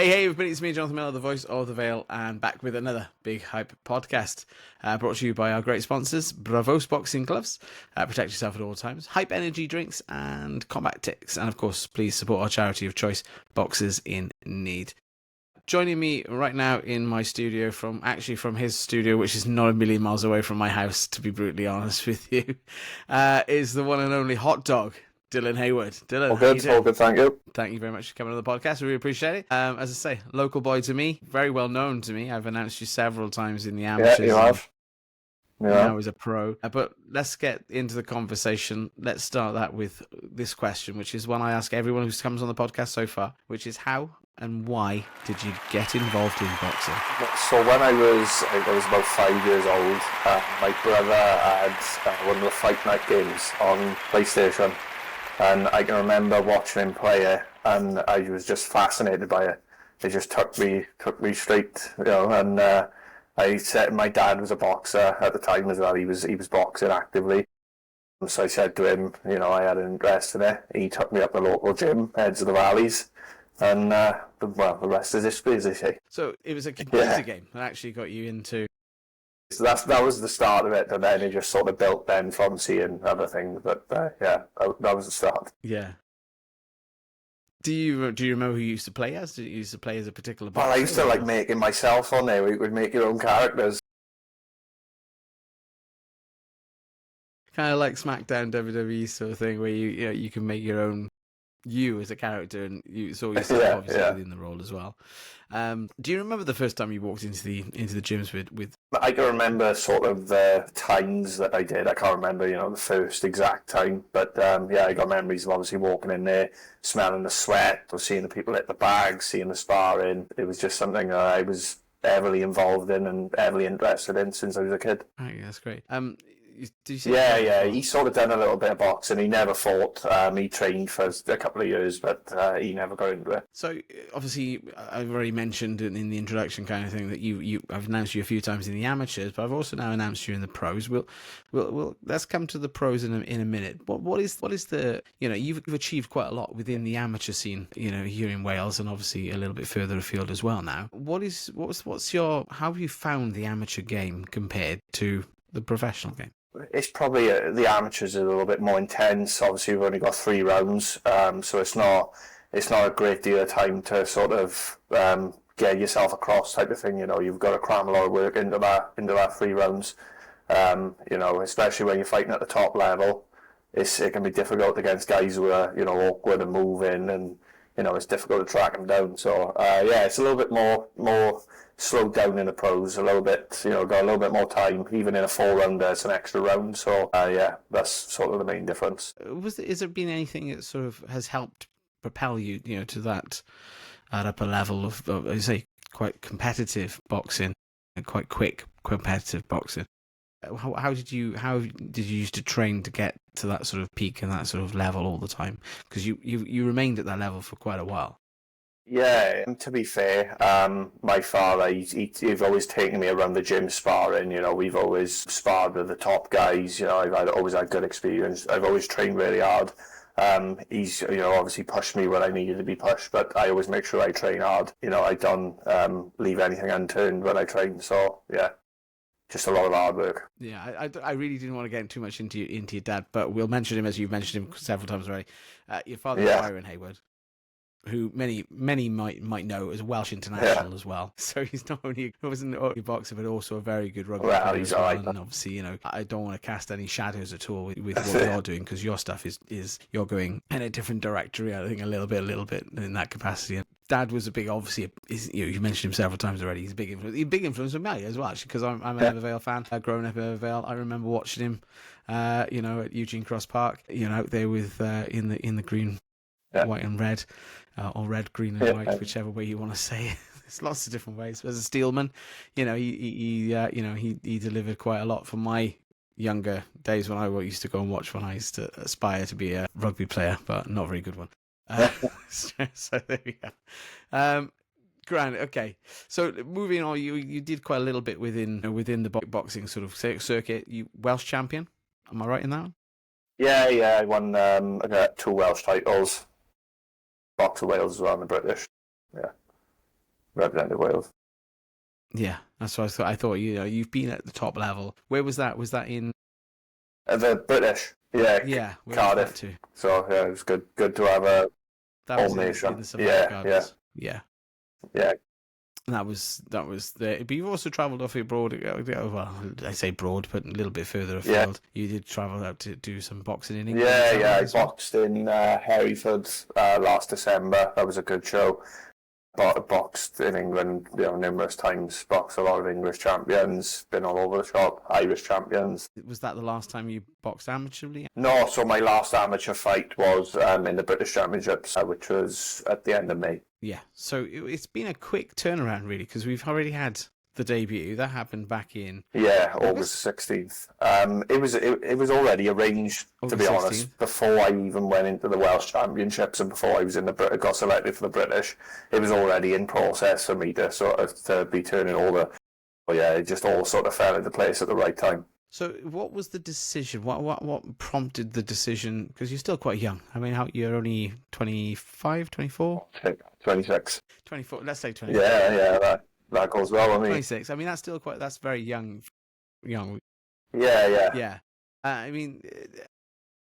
Hey, everybody, it's me, Jonathan Millard, the voice of the Vale, and back with another Big Hype podcast, brought to you by our great sponsors, Bravos Boxing Gloves, protect yourself at all times, Hype Energy Drinks, and Combat Ticks, and of course, please support our charity of choice, Boxers in Need. Joining me right now in my studio, from his studio, which is not a million miles away from my house, to be brutally honest with you, is the one and only Hotdog, Dylan Haywood. Dylan, all good, thank you. Thank you very much for coming on the podcast. We really appreciate it. As I say, local boy to me, very well known to me. I've announced you several times in the amateurs. Yeah, you have. Now as a pro. But let's get into the conversation. Let's start that with this question, which is one I ask everyone who comes on the podcast so far, which is how and why did you get involved in boxing? So when I was about 5 years old, my brother had one of the Fight Night games on PlayStation. And I can remember watching him play it, and I was just fascinated by it. It just took me straight, And I said my dad was a boxer at the time as well. He was boxing actively. So I said to him, I had an interest in it. He took me up the local gym, Heads of the Valleys, and the rest is history, as they say. So it was a computer game that actually got you into. So that was the start of it, and then it just sort of built then from seeing other things. But that was the start. Yeah. Do you remember who you used to play as? Did you used to play as a particular boxer? Well, I used to like making myself on there. We would make your own characters. Kind of like SmackDown WWE sort of thing, where you can make your own you as a character, and you saw yourself obviously within the role as well. Do you remember the first time you walked into the gyms with? I can remember sort of the times that I did. I can't remember, the first exact time, but I got memories of obviously walking in there, smelling the sweat, or seeing the people at the bag, seeing the sparring. It was just something that I was heavily involved in and heavily interested in since I was a kid. Oh, yeah, that's great. Did you see he sort of done a little bit of boxing. He never fought. He trained for a couple of years, but he never got into it. So obviously, I've already mentioned in the introduction kind of thing that I've announced you a few times in the amateurs, but I've also now announced you in the pros. We'll let's come to the pros in a minute. What is the you've achieved quite a lot within the amateur scene, here in Wales, and obviously a little bit further afield as well now. How have you found the amateur game compared to the professional game? It's probably the amateurs are a little bit more intense. Obviously, we've only got 3 rounds, so it's not a great deal of time to sort of get yourself across type of thing. You've got to cram a lot of work into that 3 rounds. Especially when you're fighting at the top level, it can be difficult against guys who are awkward and moving, and it's difficult to track them down. So it's a little bit more slowed down in the pros, a little bit, got a little bit more time. Even in a 4-rounder, it's an extra round. So that's sort of the main difference. Has there been anything that sort of has helped propel you, to that upper level of I say, quite competitive boxing, and quite quick competitive boxing? How did you used to train to get to that sort of peak and that sort of level all the time? Because you remained at that level for quite a while. Yeah, and to be fair, my father, he's always taken me around the gym sparring. We've always sparred with the top guys. I've always had good experience. I've always trained really hard. He's, obviously pushed me when I needed to be pushed, but I always make sure I train hard. I don't leave anything unturned when I train. So, yeah. Just a lot of hard work. Yeah, I really didn't want to get too much into your dad, but we'll mention him as you've mentioned him several times already. Your father, Byron Hayward, who many might know as a Welsh international as well. So he wasn't only a boxer, but also a very good rugby player as well. And obviously, I don't want to cast any shadows at all with what you're doing, because your stuff is you're going in a different directory. I think a little bit in that capacity. And Dad was a big, obviously, you mentioned him several times already. He's a big influence. He's a big influence on me as well, actually, because I'm an Evervale fan. Growing up in Evervale, I remember watching him, at Eugene Cross Park, out there with in the green, white and red, or red, green and white, whichever way you want to say it. There's lots of different ways. As a steelman, he delivered quite a lot for my younger days when I used to go and watch, when I used to aspire to be a rugby player, but not a very good one. So there we go. Grand. Okay. So moving on, you did quite a little bit within the boxing sort of circuit. You Welsh champion. Am I right in that one? Yeah. I won. I got 2 Welsh titles. Boxer Wales as well, and the British. Yeah. represented Wales. Yeah, that's what I thought. I thought you've been at the top level. Where was that? Was that in The British, Yeah, Cardiff. too. So yeah, it was good to have a That was in the Savannah Gardens. Yeah. That was the. But you've also travelled off abroad. Well, I say broad, but a little bit further afield. You did travel out to do some boxing in England. I boxed in Hereford last December. That was a good show. Boxed in England, numerous times. Boxed a lot of English champions. Been all over the shop. Irish champions. Was that the last time you boxed amateurly? No, so my last amateur fight was in the British Championships, which was at the end of May. Yeah, so it's been a quick turnaround, really, because we've already had the debut. That happened back in... Yeah, August 16th. It was already arranged, to be honest, before I even went into the Welsh Championships and before I was got selected for the British. It was already in process for me to sort of to be turning over. But yeah, it just all sort of fell into place at the right time. So what was the decision? What prompted the decision? Because you're still quite young. I mean, you're only 25, 24? 26. 24, let's say 24. Yeah, that goes well with me. 26. I mean, that's very young. Yeah. Yeah. I mean,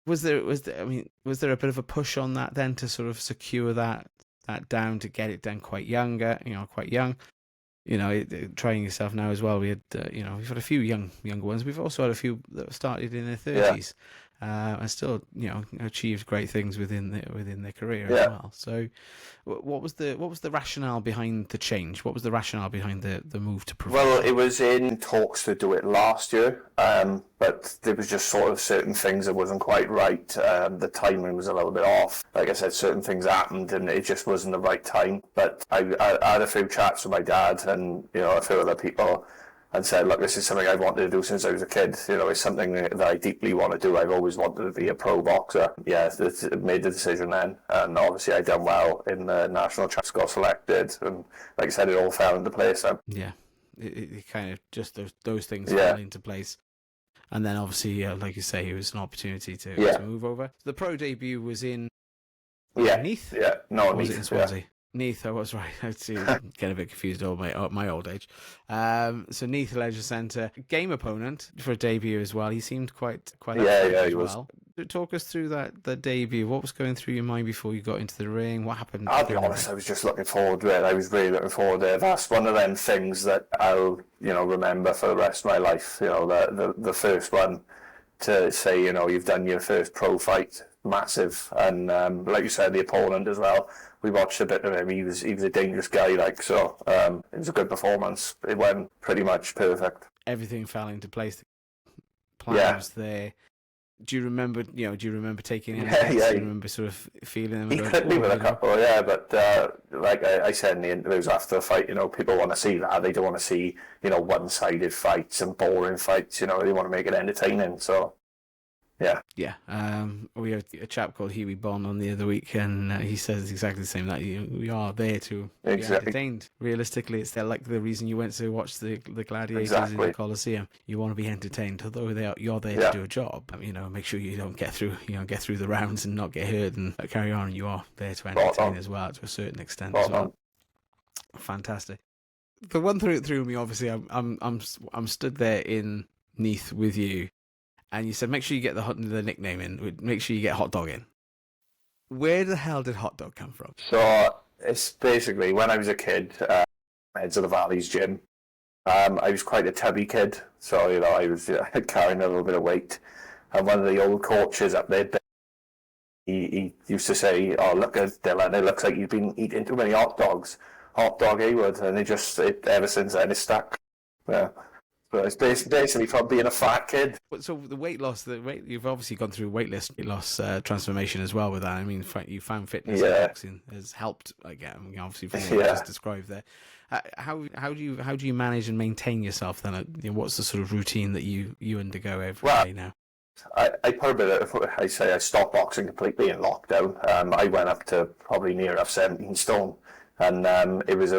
was there a bit of a push on that then to sort of secure that down, to get it done quite young? Trying yourself now as well. We had, we've had a few younger ones. We've also had a few that started in their 30s, and still, achieved great things within their career as well. So, what was the rationale behind the change? What was the rationale behind the move to professional? Well, it was in talks to do it last year, but there was just sort of certain things that wasn't quite right. The timing was a little bit off. Like I said, certain things happened, and it just wasn't the right time. But I had a few chats with my dad and a few other people, and said, look, this is something I've wanted to do since I was a kid. It's something that I deeply want to do. I've always wanted to be a pro boxer. Yeah, made the decision then. And obviously I done well in the national champs, got selected. And like I said, it all fell into place then. Yeah, it kind of just those things fell into place. And then obviously, like you say, it was an opportunity to move over. The pro debut was in Neath? Yeah, no, Neath. Was it in Swansea? Yeah. Neath, I was right. I see, get a bit confused at my old age. So Neath Leisure Centre, game opponent for a debut as well. He seemed quite he was. Well. Talk us through the debut. What was going through your mind before you got into the ring? What happened? I'll be honest, I was just looking forward to it. I was really looking forward to it. That's one of them things that I'll remember for the rest of my life. The first one, to say you've done your first pro fight, massive. And like you said, the opponent as well. We watched a bit of him. He was a dangerous guy, so it was a good performance. It went pretty much perfect. Everything fell into place. The plan was there. Do you remember taking in? Do you remember sort of feeling them? He hit me with a couple, but like I said in the interviews after the fight, people want to see that. They don't want to see, one-sided fights and boring fights. They want to make it entertaining. So. Yeah. We had a chap called Huey Bon on the other week, and he says exactly the same. That we are there to be entertained. Realistically, it's like the reason you went to watch the gladiators in the Colosseum. You want to be entertained, although you're there to do a job. Make sure you don't get through the rounds and not get hurt and carry on. You are there to entertain as well, to a certain extent as well. Fantastic. The one through me, obviously, I'm stood there in Neath with you. And you said, make sure you get the nickname in. Make sure you get Hotdog in. Where the hell did Hotdog come from? So it's basically when I was a kid, Heads of the Valleys gym. I was quite a tubby kid, so I was carrying a little bit of weight. And one of the old coaches up there, he used to say, "Oh, look at Dylan! It looks like you've been eating too many hot dogs." Hotdog Hayward, and ever since then it's stuck. Yeah. But it's basically from being a fat kid. So the weight loss, you've obviously gone through weight loss transformation as well with that. I mean, you found fitness in boxing has helped. Again, obviously from what you just described there. How do you manage and maintain yourself then? What's the sort of routine that you undergo every day now? I put a bit of, I stopped boxing completely in lockdown. I went up to probably near enough 17 stone, and it was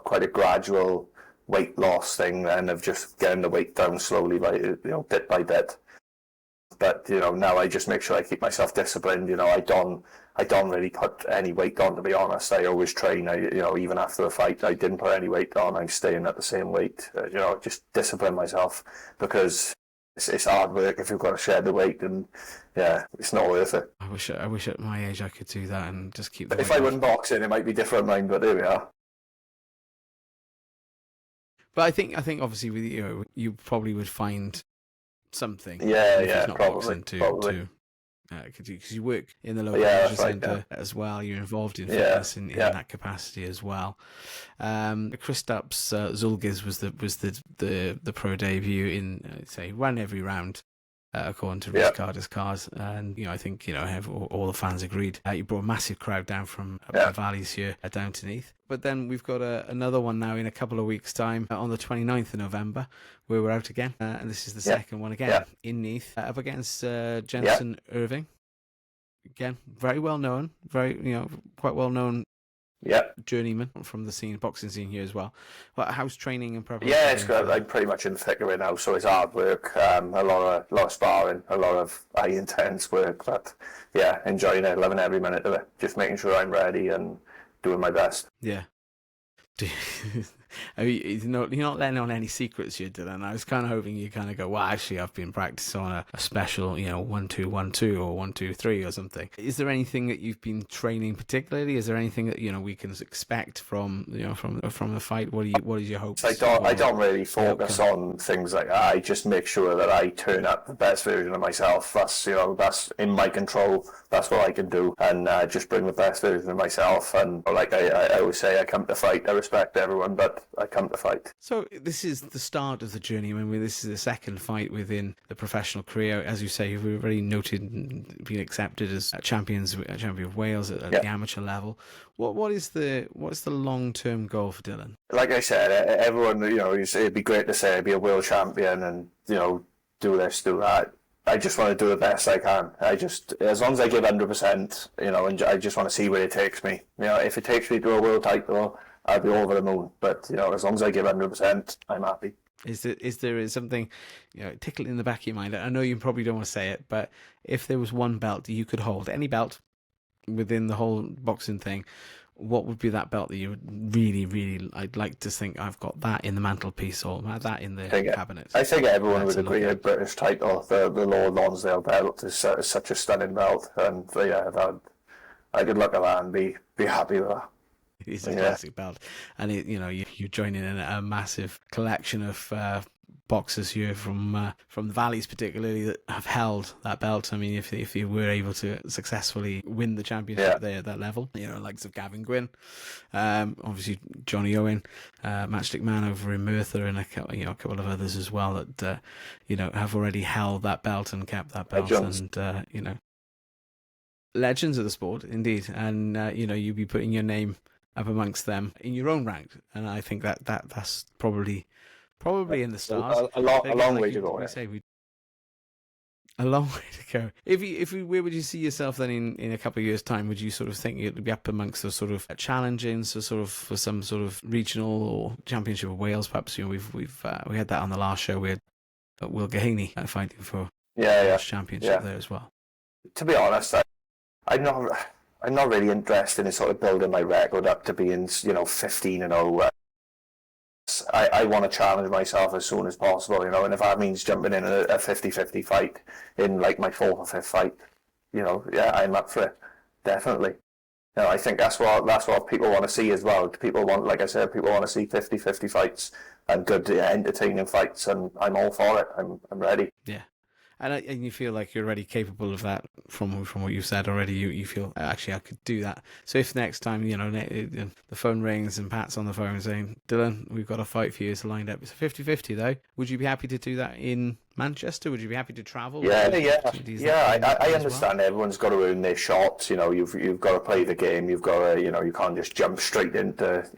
quite a gradual weight loss thing, and of just getting the weight down slowly bit by bit. But now I just make sure I keep myself disciplined. I don't really put any weight on, to be honest. I always train. Even after the fight, I didn't put any weight on. I'm staying at the same weight. Just discipline myself, because it's hard work if you've got to share the weight, and it's not worth it. I wish at my age I could do that and just keep. If I wasn't boxing, it might be different, mind. But there we are. But I think obviously with you probably would find something. Probably. Because you work in the local leisure centre as well. You're involved in fitness in that capacity as well. Kristaps Zulgiz was the pro debut in say run every round. According to Rich Carter's cars, and I think all the fans agreed. You brought a massive crowd down from the valleys here down to Neath. But then we've got another one now in a couple of weeks' time on the 29th of November, where we're out again, and this is the second one again in Neath, up against Jensen Irving. Again, very well known, quite well known. Journeyman from the boxing scene here as well. How's training and preparation? Yeah, it's good. I'm pretty much in the thick of it now, so it's hard work, a lot of sparring, a lot of high intense work, but enjoying it, loving every minute of it, just making sure I'm ready and doing my best. Yeah. I mean, you're not letting on any secrets here, Dylan. I was kind of hoping you kind of go, well, actually, I've been practicing on a special, 1-2-1-2 or 1-2-3 or something. Is there anything that you've been training particularly? Is there anything that we can expect from from the fight? What is your hopes? I don't really focus on things like that. I just make sure that I turn up the best version of myself. That's that's in my control. That's what I can do, and just bring the best version of myself. And like I always say, I come to fight. I respect everyone, but I come to fight. So this is the start of the journey. I mean, this is the second fight within the professional career. As you say, you've already noted and been accepted as champion of Wales at the amateur level. What's the long-term goal for Dylan? Like I said, everyone, it'd be great to say I'd be a world champion and, do this, do that. I just want to do the best I can. As long as I give 100%, and I just want to see where it takes me. If it takes me to a world title, I'll be over the moon. But, as long as I give 100%, I'm happy. Is there something, tickle in the back of your mind? I know you probably don't want to say it, but if there was one belt you could hold, any belt within the whole boxing thing, what would be that belt that you would really, really, I'd like to think I've got that in the mantelpiece or that in the cabinet? I think everyone would agree a British title, the Lord Lonsdale belt is such a stunning belt, and I could look at that and be happy with that. It's a classic belt, and you're joining in a massive collection of boxers here from the valleys, particularly, that have held that belt. I mean, if you were able to successly win the championship there at that level, likes of Gavin Gwynn, obviously Johnny Owen, Matchstick Man over in Merthyr, and a couple of others as well that have already held that belt and kept that belt, and legends of the sport indeed, and you'd be putting your name up amongst them in your own rank, and I think that's probably in the stars. A long way to go. A long way to go. Where would you see yourself then in a couple of years' time? Would you sort of think you'd be up amongst the sort of challenging, so sort of for some sort of regional or championship of Wales? Perhaps we had that on the last show. We had Will Gahaney fighting for championship there as well. To be honest, I'm not really interested in sort of building my record up to being 15-0. I want to challenge myself as soon as possible, and if that means jumping in a 50-50 fight in like my fourth or fifth fight, I'm up for it, definitely. I think that's what people want to see as well. People want, like I said, people want to see 50-50 fights and good, entertaining fights, and I'm all for it. I'm ready. Yeah. And you feel like you're already capable of that from what you've said already. You feel, actually, I could do that. So if next time, the phone rings and Pat's on the phone saying, Dylan, we've got a fight for you, it's lined up. It's a 50-50 though. Would you be happy to do that in Manchester? Would you be happy to travel? Yeah. I understand everyone's got to earn their shots. You've got to play the game. You've got to, you can't just jump straight into,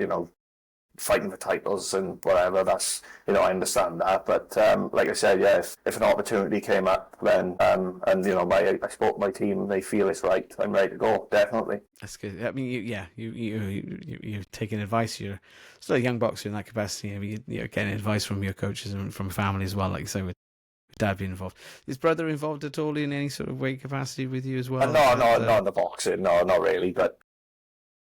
fighting for titles and whatever. That's, I understand that, but like I said, if an opportunity came up, then and I spoke to my team, they feel it's right, I'm ready to go, definitely. That's good. I mean, you're taking advice. You're still a young boxer in that capacity. I mean, you're getting advice from your coaches and from family as well, like you say with dad being involved. Is brother involved at all in any sort of weight capacity with you as well? No, not in the boxing. No, not really. But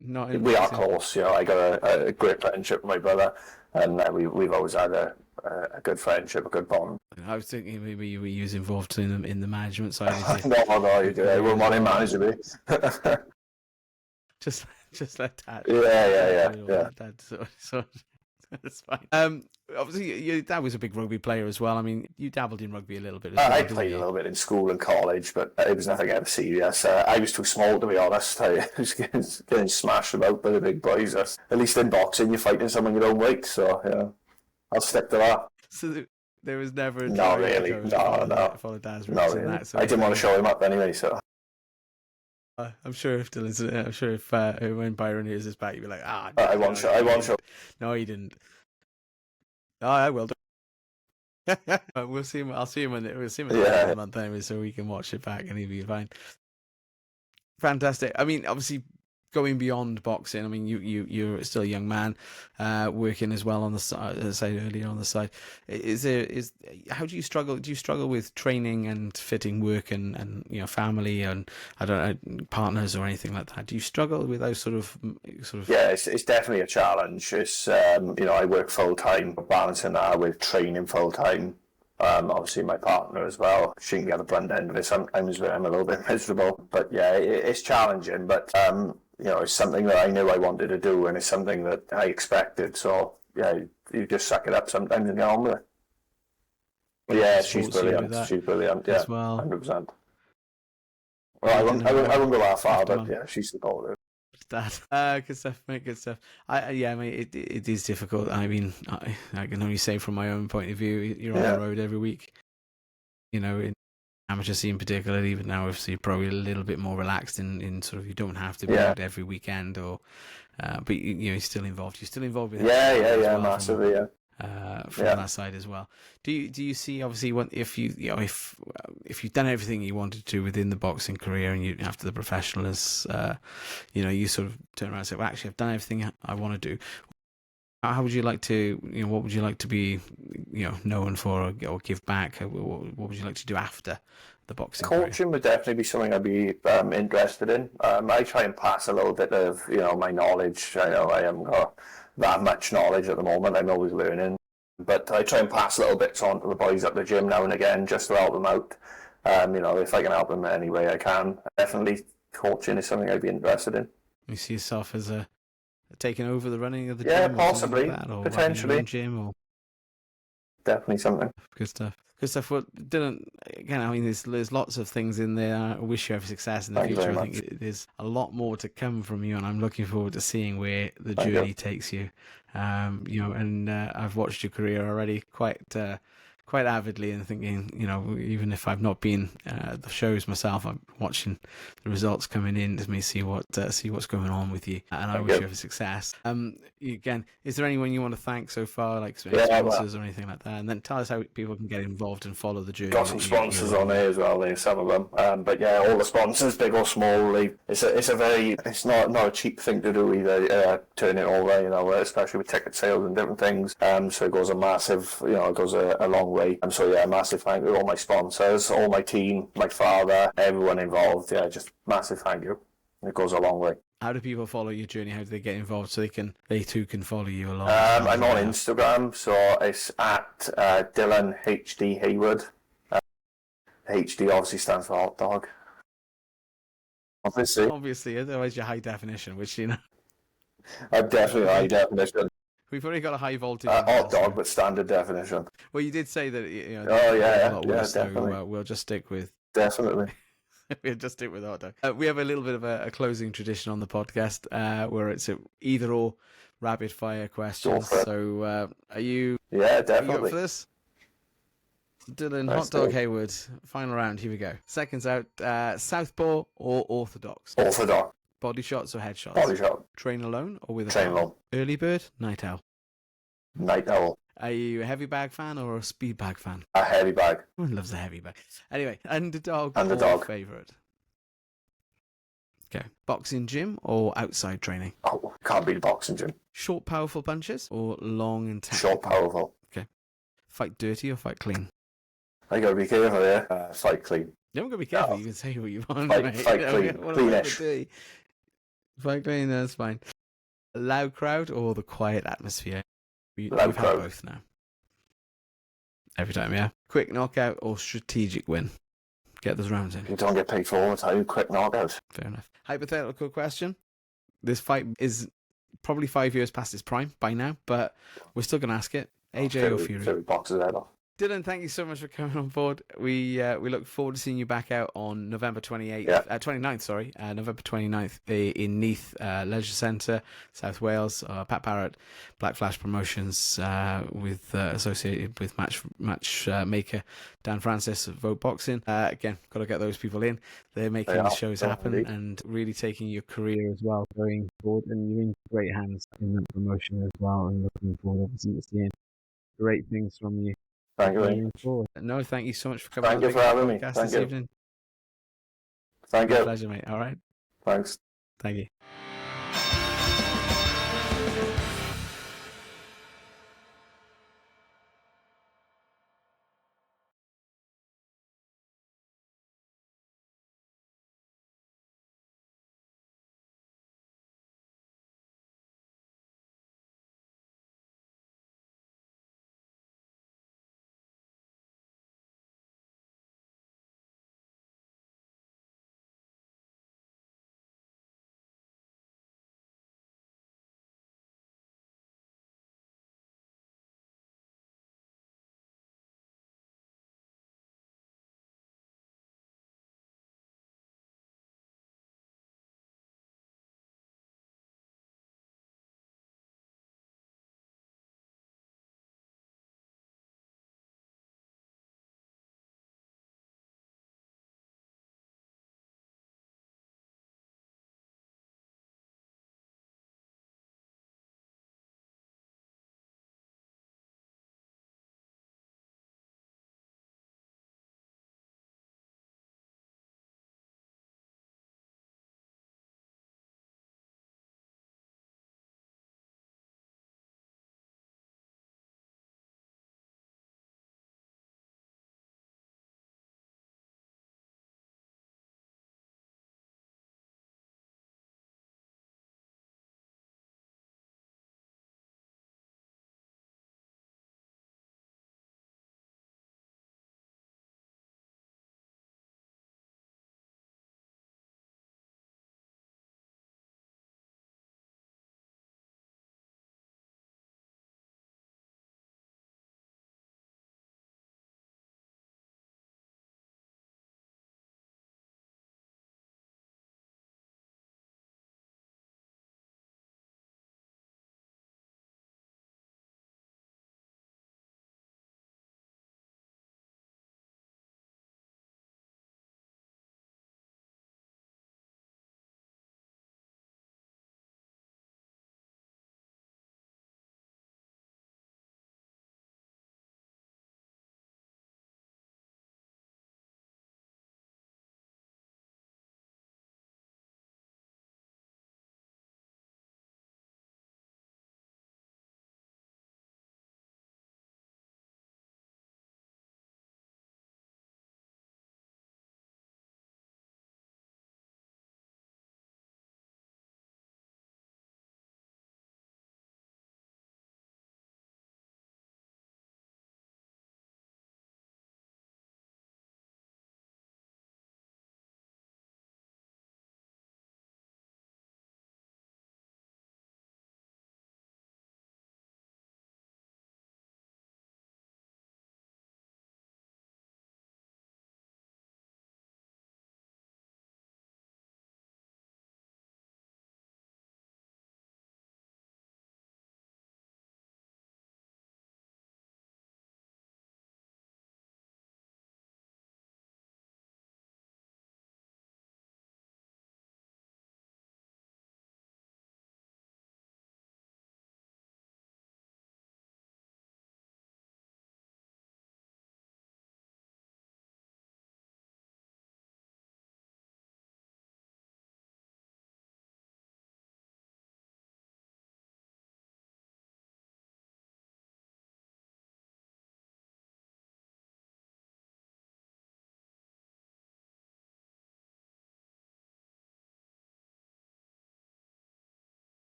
we are close. You know, I got a great friendship with my brother, and we've always had a good friendship, a good bond. I was thinking maybe you was involved in the management side. No, you do. I wouldn't want him managing me. Just let Dad. Yeah. Dad, so that's fine. Obviously, your dad was a big rugby player as well. I mean, you dabbled in rugby a little bit as well. I played a little bit in school and college, but it was nothing ever serious. I was too small, to be honest. I was getting smashed about by the big boys. At least in boxing, you're fighting someone your own weight, so yeah, I'll stick to that. So there was never a no, really, no. Follow Dad's no, really. That, so I didn't want to show him up anyway, so. I'm sure if when Byron hears this back, you'll be like, I won't show. No, he didn't. Oh, I will. We'll see him. I'll see him we'll see him in the month anyway, so we can watch it back and he'll be fine. Fantastic. I mean, obviously, going beyond boxing, I mean, you're still a young man, working as well on the side, as I said earlier, on the side. How do you struggle? Do you struggle with training and fitting work and family and partners or anything like that? Do you struggle with those sort of? Yeah, it's definitely a challenge. It's I work full time, balancing that with training full time. Obviously my partner as well. She can get the brunt end of it sometimes, but I'm a little bit miserable. But yeah, it's challenging. But it's something that I knew I wanted to do, and it's something that I expected. So yeah, you just suck it up sometimes and get on with it. Yeah, she's brilliant. She's brilliant. Yeah, 100%. Well, I won't go that far, but yeah, she's supportive. Good stuff, mate. Good stuff. Mate, it is difficult. I mean, I can only say from my own point of view, you're on the road every week. In amateur scene particularly, but now obviously you're probably a little bit more relaxed in sort of, you don't have to be out every weekend but you're still involved. You're still involved with massively, from that side as well. Do you see, obviously, if you've done everything you wanted to within the boxing career, and you after the professionals, you sort of turn around and say, well, actually, I've done everything I want to do. How would you like to, what would you like to be, known for or give back? What would you like to do after the boxing career? Coaching would definitely be something I'd be interested in. I try and pass a little bit of, my knowledge. I know I haven't got that much knowledge at the moment. I'm always learning. But I try and pass little bits on to the boys at the gym now and again, just to help them out. If I can help them in any way I can. Definitely coaching is something I'd be interested in. You see yourself as taking over the running of the gym? Yeah, possibly, like that, or potentially. Gym or... Definitely something. Good stuff. Well, Dylan, again, I mean, there's lots of things in there. I wish you every success in the future. I think there's a lot more to come from you, and I'm looking forward to seeing where the journey takes you. And I've watched your career already quite avidly, and thinking, even if I've not been at the shows myself, I'm watching the results coming in to me, see what's going on with you, and I wish you every success. Again, is there anyone you want to thank so far, like sponsors or anything like that? And then tell us how people can get involved and follow the journey. Got some sponsors on there as well, some of them. But yeah, all the sponsors, big or small, it's not a cheap thing to do either. Turn it over, especially with ticket sales and different things. So it goes it goes a long way. So yeah, massive thank you to all my sponsors, all my team, my father, everyone involved. Yeah, just massive thank you. It goes a long way. How do people follow your journey? How do they get involved so they too can follow you along? I'm on Instagram, so it's at Dylan HD Haywood. HD obviously stands for Hotdog. Obviously, otherwise you're high definition, which I'm definitely high definition. We've already got a high voltage. Hotdog, but standard definition. Well, you did say that. Definitely. We'll just stick with. Definitely. We'll just stick with Hotdog. We have a little bit of a closing tradition on the podcast, where it's either or rapid fire questions. So, are you? Yeah, definitely. Are you up for this? Dylan, Hotdog, Hayward. Final round. Here we go. Seconds out. Southpaw or orthodox? Orthodox. Body shots or headshots? Body shot. Train alone or with a train alone? Early bird, night owl? Night owl. Are you a heavy bag fan or a speed bag fan? A heavy bag. Everyone loves a heavy bag. Anyway, underdog. Or favourite? Okay. Boxing gym or outside training? Oh, can't be the boxing gym. Short, powerful punches or long and tactical? Short, powerful. Okay. Fight dirty or fight clean? I got to be careful here. Fight clean. You haven't got to be careful. You can say what you want, Fight, mate. fight clean. Cleanish. Fight clean, that's fine. A loud crowd or the quiet atmosphere? Loud We've crowd. had both now. Every time, yeah. Quick knockout or strategic win? Get those rounds in. You don't get paid for all the time. Quick knockout. Fair enough. Hypothetical question. This fight is probably 5 years past its prime by now, but we're still going to ask it. AJ or Fury? Boxes head off. Dylan, thank you so much for coming on board. We look forward to seeing you back out on November 29th, November 29th in Neath Leisure Centre, South Wales. Pat Barrett, Black Flash Promotions, associated with matchmaker Dan Francis of Vote Boxing. Again, got to get those people in. They're making the shows happen and really taking your career as well going forward. And you're in great hands in that promotion as well. And looking forward, obviously, to seeing great things from you. Thank you. No, thank you so much for coming. Thank you for having me. Thank you. Evening. Thank you. Pleasure, mate. All right. Thanks. Thank you.